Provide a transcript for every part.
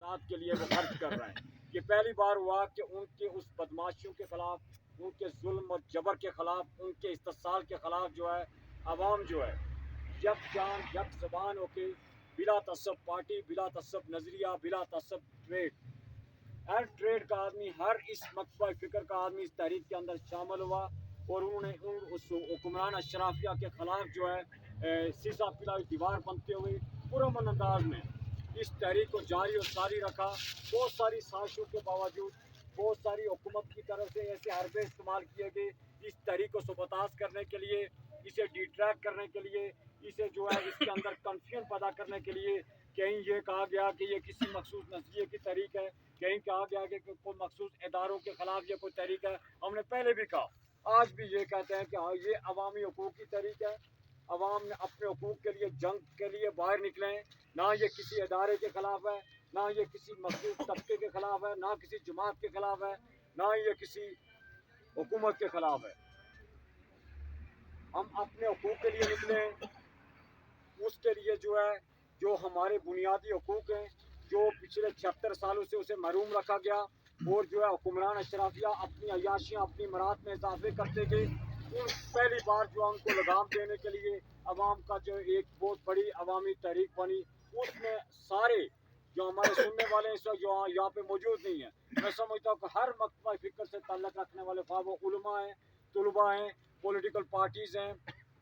انتخابات کے لیے وہ خرچ کر رہے ہیں. یہ پہلی بار ہوا کہ ان کے اس بدماشیوں کے خلاف، ان کے ظلم اور جبر کے خلاف، ان کے استحصال کے خلاف جو ہے عوام جو ہے یک جان یک زبان ہو کے بلا تعصب پارٹی، بلا تعصب نظریہ، بلا تعصب ٹریڈ، ہر ٹریڈ کا آدمی، ہر اس مکتبہ فکر کا آدمی اس تحریک کے اندر شامل ہوا. اور انہوں نے اس حکمران اشرافیہ کے خلاف جو ہے سیسا پلائی دیوار بنتے ہوئے پرامن انداز میں اس تحریک کو جاری اور ساری رکھا. بہت ساری سازشوں کے باوجود، بہت ساری حکومت کی طرف سے ایسے حربے استعمال کیے گئے اس تحریک کو سبوتاژ کرنے کے لیے، اسے ڈیٹریکٹ کرنے کے لیے، اسے جو ہے اس کے اندر کنفیوژن پیدا کرنے کے لیے. کہیں یہ کہا گیا کہ یہ کسی مخصوص نظریے کی تحریک ہے، کہیں کہا گیا کہ کوئی مخصوص اداروں کے خلاف یہ کوئی تحریک ہے. ہم نے پہلے بھی کہا، آج بھی یہ کہتے ہیں کہ ہاں یہ عوامی حقوق کی تحریک ہے. عوام نے اپنے حقوق کے لیے جنگ کے لیے باہر نکلے ہیں. نہ یہ کسی ادارے کے خلاف ہے، نہ یہ کسی مخصوص طبقے کے خلاف ہے، نہ کسی جماعت کے خلاف ہے، نہ یہ کسی حکومت کے خلاف ہے. ہم اپنے حقوق کے لیے نکلے ہیں. اس کے لیے جو ہے جو ہمارے بنیادی حقوق ہیں، جو پچھلے 76 سالوں سے اسے محروم رکھا گیا، اور جو ہے حکمران اشرافیہ اپنی عیاشیاں، اپنی مراد میں اضافے کرتے گئے. پہلی بار جو ان کو لگام دینے کے لیے عوام کا جو ایک بہت بڑی عوامی تحریک بنی، اس میں سارے جو ہمارے سننے والے اس وقت جو یہاں پہ موجود نہیں ہیں، میں سمجھتا ہوں کہ ہر مکتبہ فکر سے تعلق رکھنے والے خواہ وہ علماء ہیں، طلباء ہیں، پولیٹیکل پارٹیز ہیں،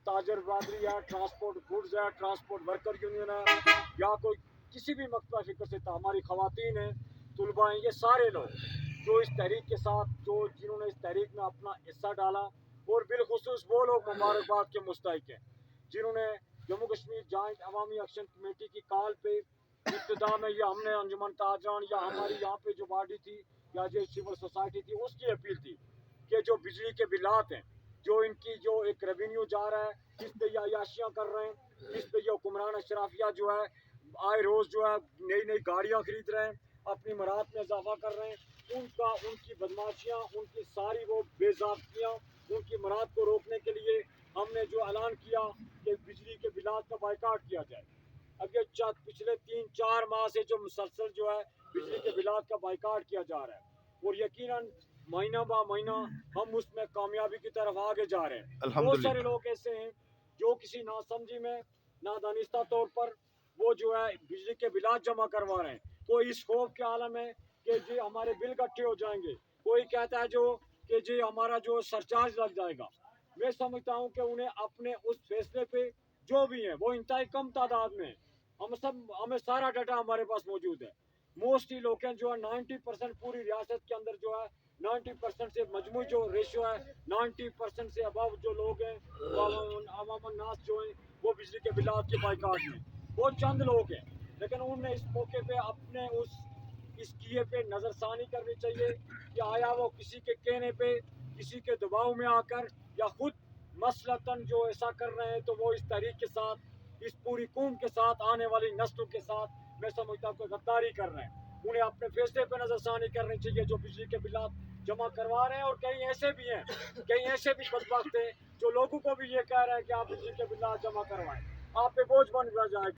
تاجر برادری ہے، ٹرانسپورٹ گڈز ہے، ٹرانسپورٹ ورکر یونین ہے، یا کوئی کسی بھی مکتبہ فکر سے ہماری خواتین ہیں، طلباء ہیں، یہ سارے لوگ جو اس تحریک کے ساتھ، جنہوں نے اس تحریک میں اپنا حصہ ڈالا. اور بالخصوص وہ لوگ مبارکباد کے مستحق ہیں جنہوں نے جموں کشمیر جوائنٹ عوامی ایکشن کمیٹی کی کال پہ ابتدا میں یہ ہم نے انجمن تاجران یا ہماری یہاں پہ جو باڈی تھی یا جو سول سوسائٹی تھی، اس کی اپیل تھی کہ جو بجلی کے بلات ہیں، جو ان کی جو ایک ریونیو جا رہا ہے، جس پہ یہ عیاشیاں کر رہے ہیں، جس پہ یہ حکمران اشرافیہ جو ہے آئے روز جو ہے نئی نئی گاڑیاں خرید رہے ہیں، اپنی مراد میں اضافہ کر رہے ہیں، ان کی بدماشیاں، ان کی ساری وہ بے ضابطگیاں، ان کی مراد کو روکنے کے لیے ہم نے جو اعلان کیا کہ بجلی کے بلات کا بائیکاٹ کیا جائے. اب یہ پچھلے 3-4 ماہ سے جو مسلسل جو ہے بجلی کے بلات کا بائیکاٹ کیا جا رہا ہے، اور یقیناً مہینہ با مہینہ ہم اس میں کامیابی کی طرف آگے جا رہے ہیں. بہت سارے لوگ ایسے ہیں جو کسی ناسمجھی میں، نادانستہ طور پر وہ جو ہے بجلی کے بلات جمع کروا رہے ہیں. کوئی اس خوف کے عالم ہے کہ جی ہمارے بل اکٹھے ہو جائیں گے، کوئی کہتا ہے جو کہ جی ہمارا جو سرچارج لگ جائے گا. میں سمجھتا ہوں کہ انہیں اپنے اس فیصلے پہ جو بھی ہیں وہ انتہائی کم تعداد میں ہیں. ہمیں سارا ڈاٹا ہمارے پاس موجود ہے. موسٹلی لوگ ہیں جو ہے 90% پوری ریاست کے اندر جو ہے 90% سے مجموعی جو ریشو ہے 90% سے ابو جو لوگ ہیں عوام الناس جو ہیں وہ بجلی کے بلات کے بائیکاٹ میں. وہ چند لوگ ہیں، لیکن انہوں نے اس موقع پہ اپنے اس کیے پہ نظر ثانی کرنی چاہیے کہ آیا وہ کسی کے کہنے پہ، کسی کے دباؤ میں آ کر، یا خود مسلطاً جو ایسا کر رہے ہیں تو وہ اس تحریک کے ساتھ، اس پوری قوم کے ساتھ، آنے والی نسلوں کے ساتھ میں سمجھتا ہوں کہ غداری کر رہے ہیں. انہیں اپنے فیصلے پہ نظر ثانی کرنی چاہیے جو بجلی کے بلات جمع کروا رہے ہیں. اور کہیں ایسے بھی ہیں، کہیں ایسے بھی بدبخت ہیں جو لوگوں کو بھی یہ کہہ رہے ہیں کہ آپ بجلی کے بلات جمع کروائیں، آپ پہ بوجھ بن جائے گا.